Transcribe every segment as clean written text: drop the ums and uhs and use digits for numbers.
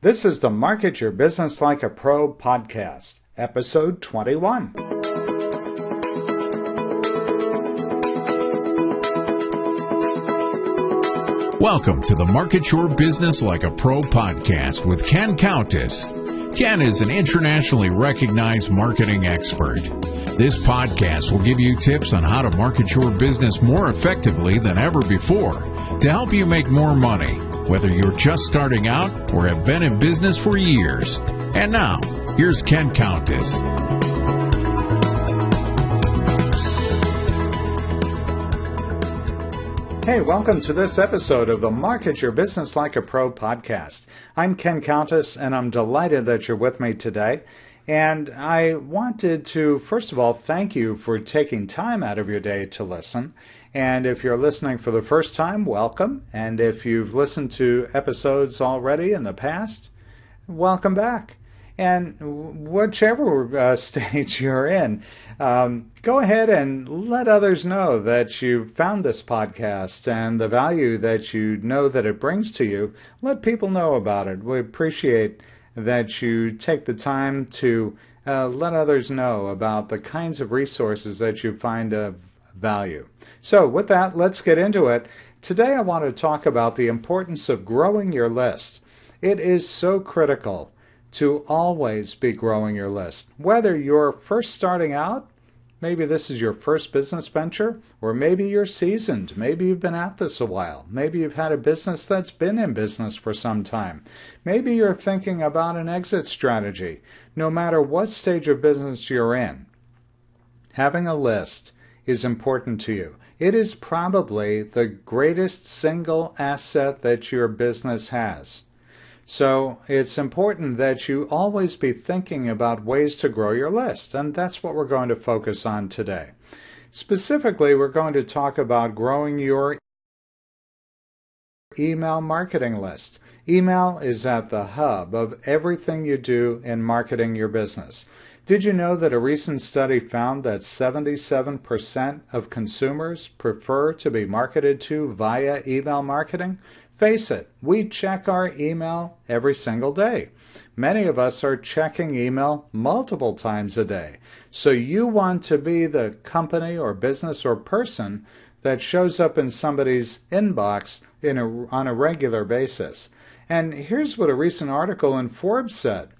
This is the Market Your Business Like a Pro podcast, episode 21. Welcome to the Market Your Business Like a Pro podcast with Countess. Ken is an internationally recognized marketing expert. This podcast will give you tips on how to market your business more effectively than ever before to help you make more money, whether you're just starting out or have been in business for years. And now, here's Countess. Hey, welcome to this episode of the Market Your Business Like a Pro podcast. I'm Countess, and I'm delighted that you're with me today. And I wanted to, first of all, thank you for taking time out of your day to listen. And if you're listening for the first time, welcome. And if you've listened to episodes already in the past, welcome back. And whichever stage you're in, go ahead and let others know that you've found this podcast and the value that you know that it brings to you. Let people know about it. We appreciate that you take the time to let others know about the kinds of resources that you find of value. So with that, let's get into it. Today I want to talk about the importance of growing your list. It is so critical to always be growing your list. Whether you're first starting out, maybe this is your first business venture, or maybe you're seasoned. Maybe you've been at this a while. Maybe you've had a business that's been in business for some time. Maybe you're thinking about an exit strategy. No matter what stage of business you're in, having a list is important to you. It is probably the greatest single asset that your business has. So it's important that you always be thinking about ways to grow your list, and that's what we're going to focus on today. Specifically, we're going to talk about growing your email marketing list. Email is at the hub of everything you do in marketing your business. Did you know that a recent study found that 77% of consumers prefer to be marketed to via email marketing? Face it, we check our email every single day. Many of us are checking email multiple times a day. So you want to be the company or business or person that shows up in somebody's inbox on a regular basis. And here's what a recent article in Forbes said.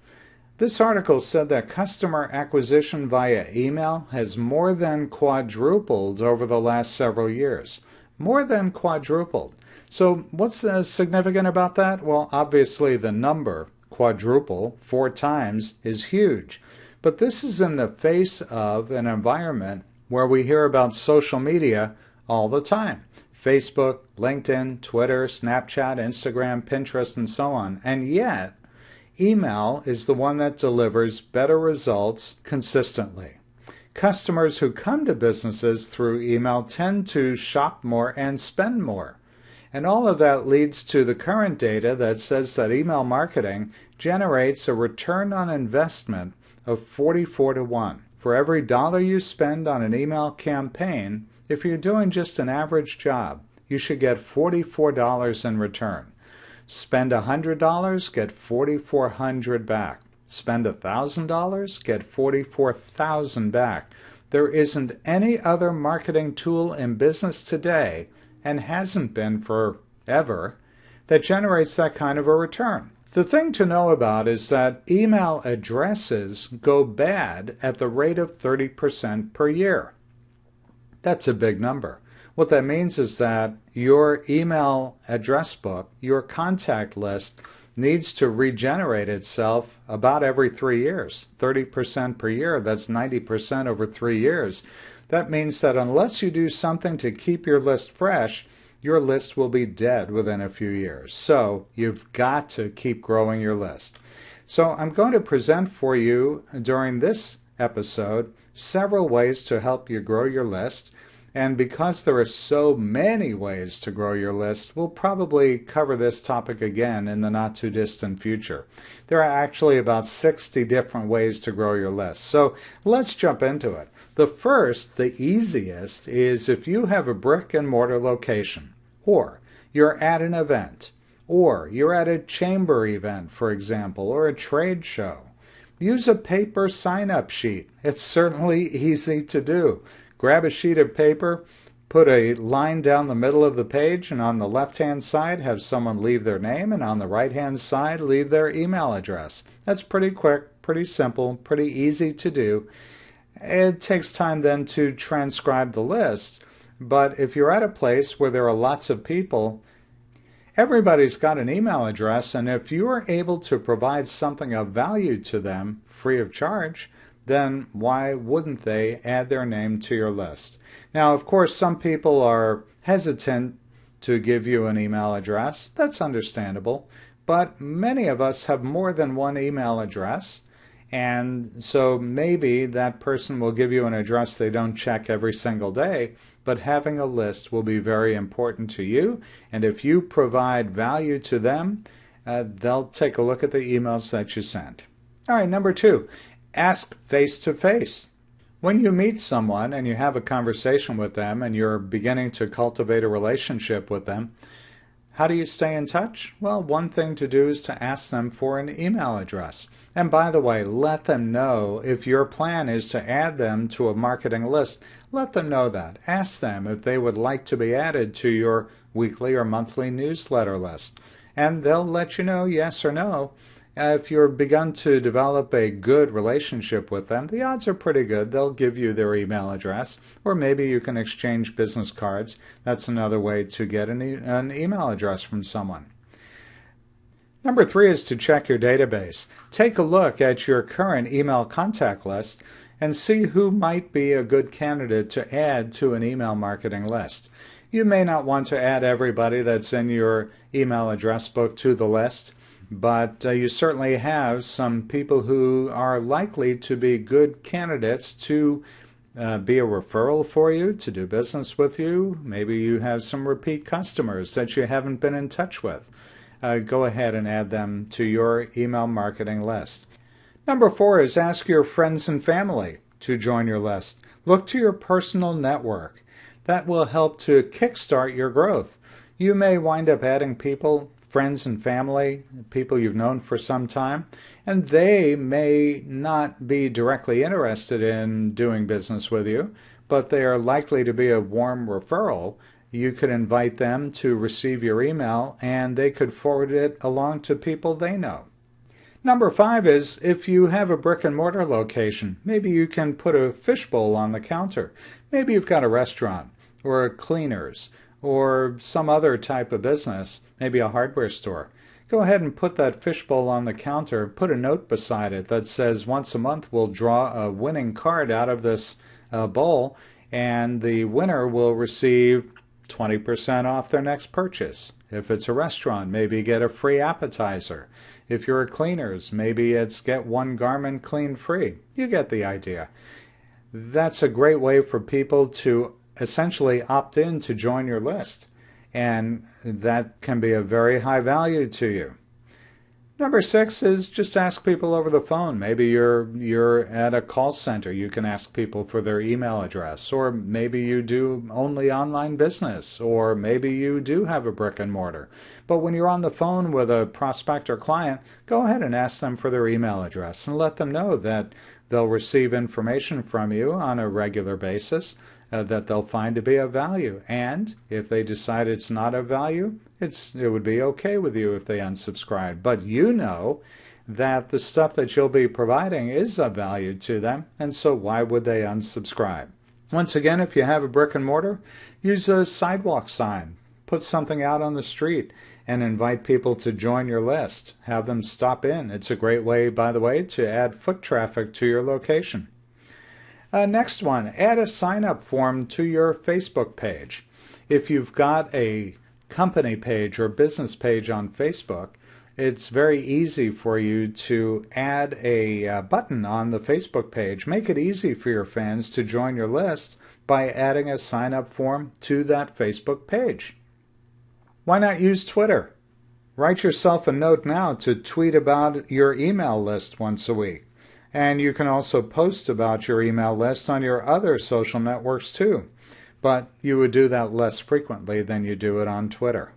This article said that customer acquisition via email has more than quadrupled over the last several years. More than quadrupled. So what's significant about that? Well, obviously the number, quadruple, 4 times, is huge. But this is in the face of an environment where we hear about social media all the time. Facebook, LinkedIn, Twitter, Snapchat, Instagram, Pinterest, and so on. And yet, email is the one that delivers better results consistently. Customers who come to businesses through email tend to shop more and spend more. And all of that leads to the current data that says that email marketing generates a return on investment of 44 to 1. For every dollar you spend on an email campaign, if you're doing just an average job, you should get $44 in return. Spend $100, get $4,400 back. Spend $1,000, get $44,000 back. There isn't any other marketing tool in business today, and hasn't been forever, that generates that kind of a return. The thing to know about is that email addresses go bad at the rate of 30% per year. That's a big number. What that means is that your email address book, your contact list, needs to regenerate itself about every 3 years. 30% per year, that's 90% over 3 years. That means that unless you do something to keep your list fresh, your list will be dead within a few years. So you've got to keep growing your list. So I'm going to present for you during this episode several ways to help you grow your list. And because there are so many ways to grow your list, we'll probably cover this topic again in the not too distant future. There are actually about 60 different ways to grow your list. So let's jump into it. The first, the easiest, is if you have a brick and mortar location, or you're at an event, or you're at a chamber event, for example, or a trade show. Use a paper sign-up sheet. It's certainly easy to do. Grab a sheet of paper, put a line down the middle of the page, and on the left-hand side have someone leave their name, and on the right-hand side leave their email address. That's pretty quick, pretty simple, pretty easy to do. It takes time then to transcribe the list, but if you're at a place where there are lots of people, everybody's got an email address, and if you are able to provide something of value to them free of charge, then why wouldn't they add their name to your list? Now, of course, some people are hesitant to give you an email address. That's understandable, but many of us have more than one email address, and so maybe that person will give you an address they don't check every single day, but having a list will be very important to you, and if you provide value to them, they'll take a look at the emails that you send. All right, number 2, ask face-to-face. When you meet someone and you have a conversation with them and you're beginning to cultivate a relationship with them, how do you stay in touch? Well, one thing to do is to ask them for an email address. And by the way, let them know if your plan is to add them to a marketing list. Let them know that. Ask them if they would like to be added to your weekly or monthly newsletter list. And they'll let you know yes or no. If you've begun to develop a good relationship with them, the odds are pretty good they'll give you their email address, or maybe you can exchange business cards. That's another way to get an email address from someone. Number 3 is to check your database. Take a look at your current email contact list and see who might be a good candidate to add to an email marketing list. You may not want to add everybody that's in your email address book to the list, but you certainly have some people who are likely to be good candidates to be a referral for you, to do business with you. Maybe you have some repeat customers that you haven't been in touch with. Go ahead and add them to your email marketing list. Number 4 is ask your friends and family to join your list. Look to your personal network. That will help to kickstart your growth. You may wind up adding people, friends and family, people you've known for some time, and they may not be directly interested in doing business with you, but they are likely to be a warm referral. You could invite them to receive your email, and they could forward it along to people they know. Number 5 is if you have a brick and mortar location, maybe you can put a fishbowl on the counter. Maybe you've got a restaurant or a cleaners or some other type of business, maybe a hardware store. Go ahead and put that fishbowl on the counter, put a note beside it that says once a month we'll draw a winning card out of this bowl, and the winner will receive 20% off their next purchase. If it's a restaurant, maybe get a free appetizer. If you're a cleaners, maybe it's get one garment clean free. You get the idea. That's a great way for people to essentially opt in to join your list, and that can be of very high value to you. Number 6 is just ask people over the phone. Maybe you're at a call center. You can ask people for their email address, or maybe you do only online business, or maybe you do have a brick and mortar. But when you're on the phone with a prospect or client, go ahead and ask them for their email address and let them know that they'll receive information from you on a regular basis that they'll find to be of value. And if they decide it's not of value, it would be okay with you if they unsubscribe. But you know that the stuff that you'll be providing is of value to them, and so why would they unsubscribe? Once again, if you have a brick and mortar, use a sidewalk sign. Put something out on the street and invite people to join your list. Have them stop in. It's a great way, by the way, to add foot traffic to your location. Next one, add a sign-up form to your Facebook page. If you've got a company page or business page on Facebook, it's very easy for you to add a button on the Facebook page. Make it easy for your fans to join your list by adding a sign-up form to that Facebook page. Why not use Twitter? Write yourself a note now to tweet about your email list once a week. And you can also post about your email list on your other social networks too. But you would do that less frequently than you do it on Twitter.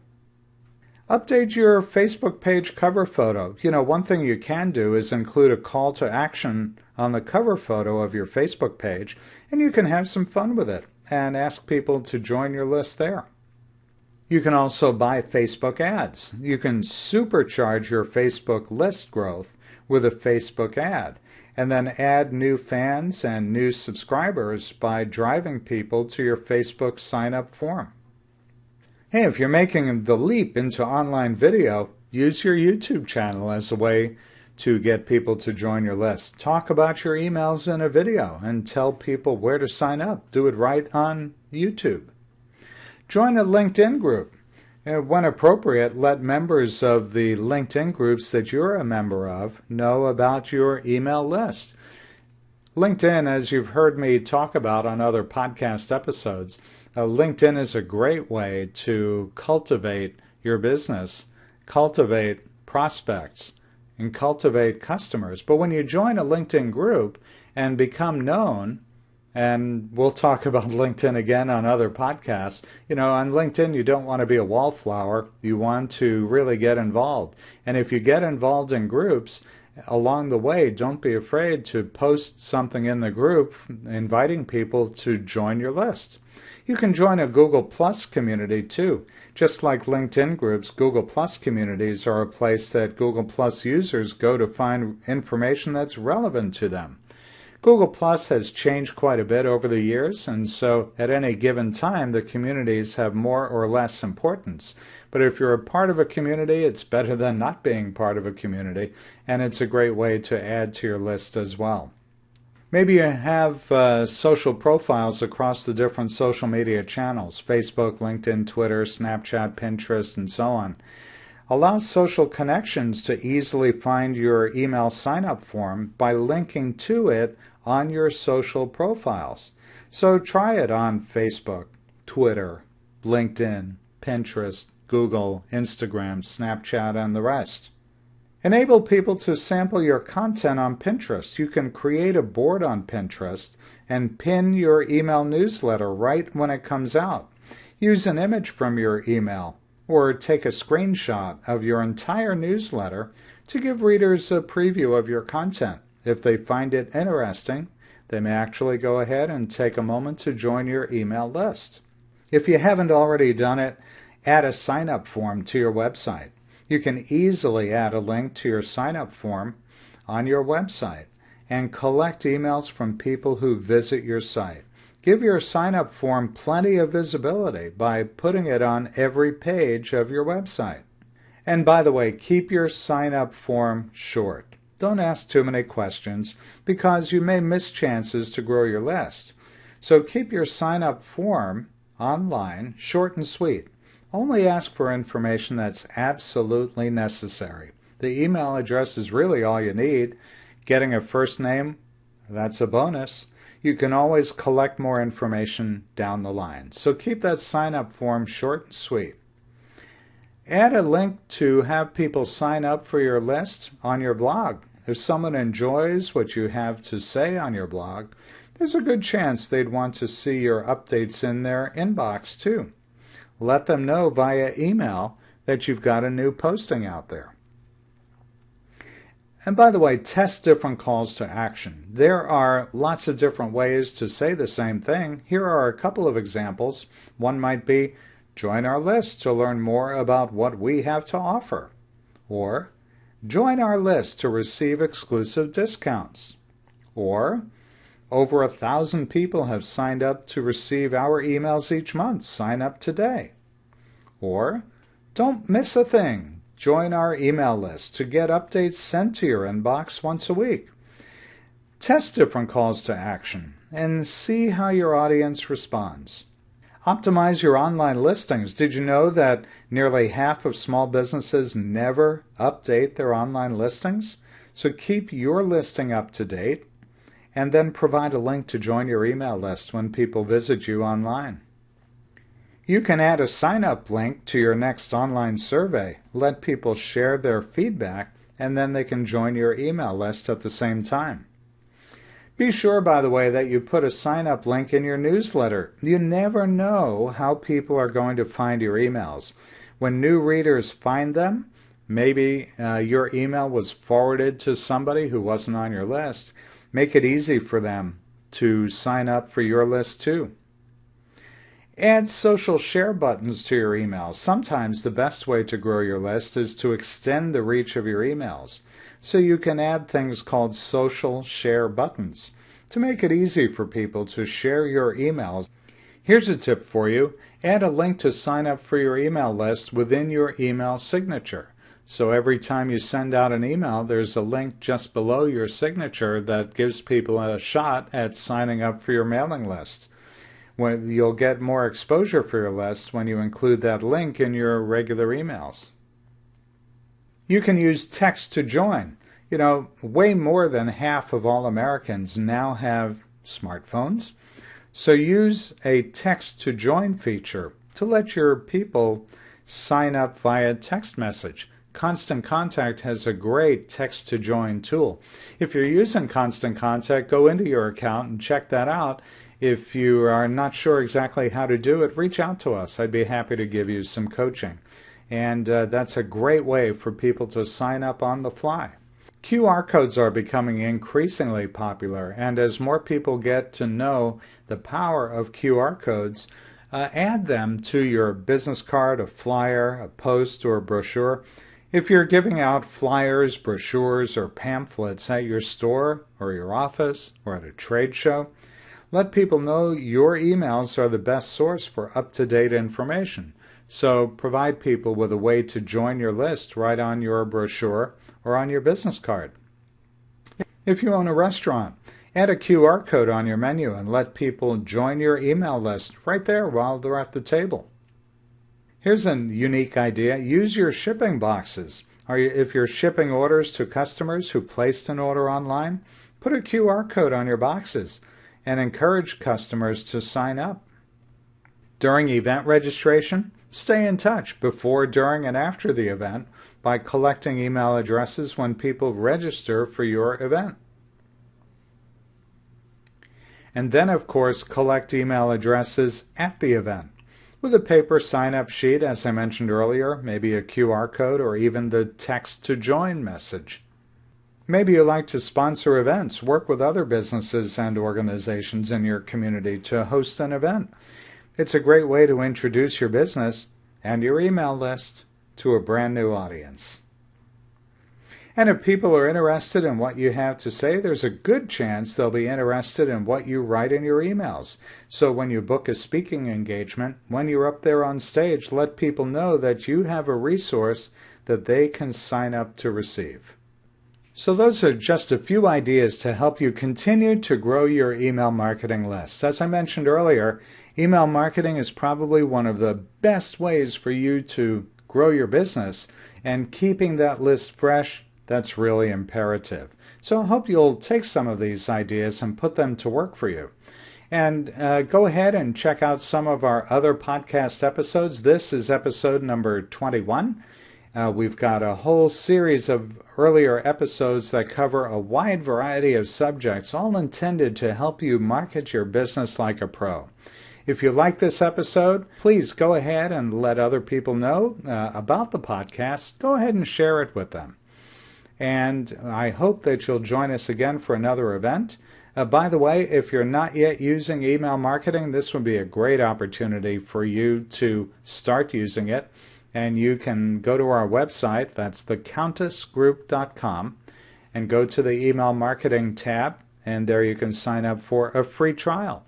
Update your Facebook page cover photo. One thing you can do is include a call to action on the cover photo of your Facebook page, and you can have some fun with it and ask people to join your list there. You can also buy Facebook ads. You can supercharge your Facebook list growth with a Facebook ad, and then add new fans and new subscribers by driving people to your Facebook sign-up form. Hey, if you're making the leap into online video, use your YouTube channel as a way to get people to join your list. Talk about your emails in a video and tell people where to sign up. Do it right on YouTube. Join a LinkedIn group. When appropriate, let members of the LinkedIn groups that you're a member of know about your email list. LinkedIn, as you've heard me talk about on other podcast episodes, LinkedIn is a great way to cultivate your business, cultivate prospects, and cultivate customers. But when you join a LinkedIn group and become known, and we'll talk about LinkedIn again on other podcasts, on LinkedIn you don't want to be a wallflower. You want to really get involved. And if you get involved in groups, along the way, don't be afraid to post something in the group inviting people to join your list. You can join a Google Plus community too. Just like LinkedIn groups, Google Plus communities are a place that Google Plus users go to find information that's relevant to them. Google Plus has changed quite a bit over the years, and so at any given time, the communities have more or less importance. But if you're a part of a community, it's better than not being part of a community, and it's a great way to add to your list as well. Maybe you have social profiles across the different social media channels, Facebook, LinkedIn, Twitter, Snapchat, Pinterest, and so on. Allow social connections to easily find your email sign-up form by linking to it on your social profiles. So try it on Facebook, Twitter, LinkedIn, Pinterest, Google, Instagram, Snapchat, and the rest. Enable people to sample your content on Pinterest. You can create a board on Pinterest and pin your email newsletter right when it comes out. Use an image from your email or take a screenshot of your entire newsletter to give readers a preview of your content. If they find it interesting, they may actually go ahead and take a moment to join your email list. If you haven't already done it, add a sign-up form to your website. You can easily add a link to your sign-up form on your website and collect emails from people who visit your site. Give your sign-up form plenty of visibility by putting it on every page of your website. And by the way, keep your sign-up form short. Don't ask too many questions because you may miss chances to grow your list. So keep your sign-up form online short and sweet. Only ask for information that's absolutely necessary. The email address is really all you need. Getting a first name, that's a bonus. You can always collect more information down the line. So keep that sign-up form short and sweet. Add a link to have people sign up for your list on your blog. If someone enjoys what you have to say on your blog, there's a good chance they'd want to see your updates in their inbox too. Let them know via email that you've got a new posting out there. And by the way, test different calls to action. There are lots of different ways to say the same thing. Here are a couple of examples. One might be, join our list to learn more about what we have to offer. Or, join our list to receive exclusive discounts. Or, over 1,000 people have signed up to receive our emails each month. Sign up today. Or, don't miss a thing. Join our email list to get updates sent to your inbox once a week. Test different calls to action and see how your audience responds. Optimize your online listings. Did you know that nearly half of small businesses never update their online listings? So keep your listing up to date and then provide a link to join your email list when people visit you online. You can add a sign-up link to your next online survey. Let people share their feedback, and then they can join your email list at the same time. Be sure, by the way, that you put a sign-up link in your newsletter. You never know how people are going to find your emails. When new readers find them, maybe your email was forwarded to somebody who wasn't on your list. Make it easy for them to sign up for your list too. Add social share buttons to your emails. Sometimes the best way to grow your list is to extend the reach of your emails. So you can add things called social share buttons to make it easy for people to share your emails. Here's a tip for you. Add a link to sign up for your email list within your email signature. So every time you send out an email, there's a link just below your signature that gives people a shot at signing up for your mailing list. When you'll get more exposure for your list when you include that link in your regular emails. You can use text to join. Way more than half of all Americans now have smartphones. So use a text to join feature to let your people sign up via text message. Constant Contact has a great text to join tool. If you're using Constant Contact, go into your account and check that out. If you are not sure exactly how to do it, reach out to us. I'd be happy to give you some coaching. And that's a great way for people to sign up on the fly. QR codes are becoming increasingly popular, and as more people get to know the power of QR codes, add them to your business card, a flyer, a post, or a brochure. If you're giving out flyers, brochures, or pamphlets at your store or your office or at a trade show, let people know your emails are the best source for up-to-date information. So provide people with a way to join your list right on your brochure or on your business card. If you own a restaurant, add a QR code on your menu and let people join your email list right there while they're at the table. Here's a unique idea. Use your shipping boxes. If you're shipping orders to customers who placed an order online, put a QR code on your boxes and encourage customers to sign up. During event registration, stay in touch before, during, and after the event by collecting email addresses when people register for your event. And then, of course, collect email addresses at the event with a paper sign-up sheet, as I mentioned earlier, maybe a QR code, or even the text to join message. Maybe you like to sponsor events, work with other businesses and organizations in your community to host an event. It's a great way to introduce your business and your email list to a brand new audience. And if people are interested in what you have to say, there's a good chance they'll be interested in what you write in your emails. So when you book a speaking engagement, when you're up there on stage, let people know that you have a resource that they can sign up to receive. So those are just a few ideas to help you continue to grow your email marketing list. As I mentioned earlier, email marketing is probably one of the best ways for you to grow your business, and keeping that list fresh, that's really imperative. So I hope you'll take some of these ideas and put them to work for you. And go ahead and check out some of our other podcast episodes. This is episode number 21. We've got a whole series of earlier episodes that cover a wide variety of subjects, all intended to help you market your business like a pro. If you like this episode, please go ahead and let other people know about the podcast. Go ahead and share it with them. And I hope that you'll join us again for another event. By the way, if you're not yet using email marketing, this would be a great opportunity for you to start using it. And you can go to our website, that's thecountessgroup.com, and go to the email marketing tab, and there you can sign up for a free trial.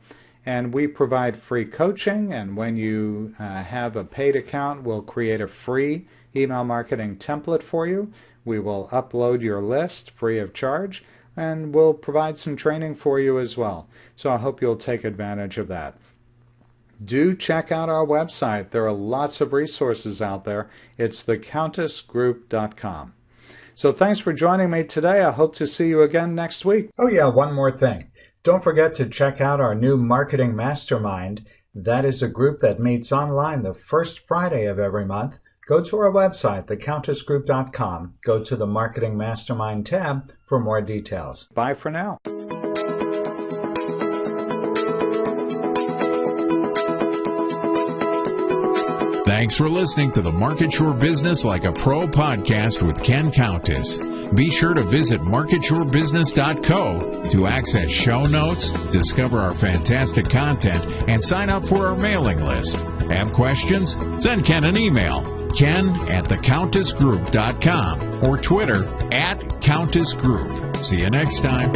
And we provide free coaching, and when you have a paid account, we'll create a free email marketing template for you. We will upload your list free of charge, and we'll provide some training for you as well. So I hope you'll take advantage of that. Do check out our website. There are lots of resources out there. It's thecountessgroup.com. So thanks for joining me today. I hope to see you again next week. Oh yeah, one more thing. Don't forget to check out our new Marketing Mastermind. That is a group that meets online the first Friday of every month. Go to our website, thecountessgroup.com. Go to the Marketing Mastermind tab for more details. Bye for now. Thanks for listening to the Market Your Business Like a Pro podcast with Ken Countess. Be sure to visit marketyourbusiness.co to access show notes, discover our fantastic content, and sign up for our mailing list. Have questions? Send Ken an email, ken@thecountessgroup.com, or Twitter @CountessGroup. See you next time.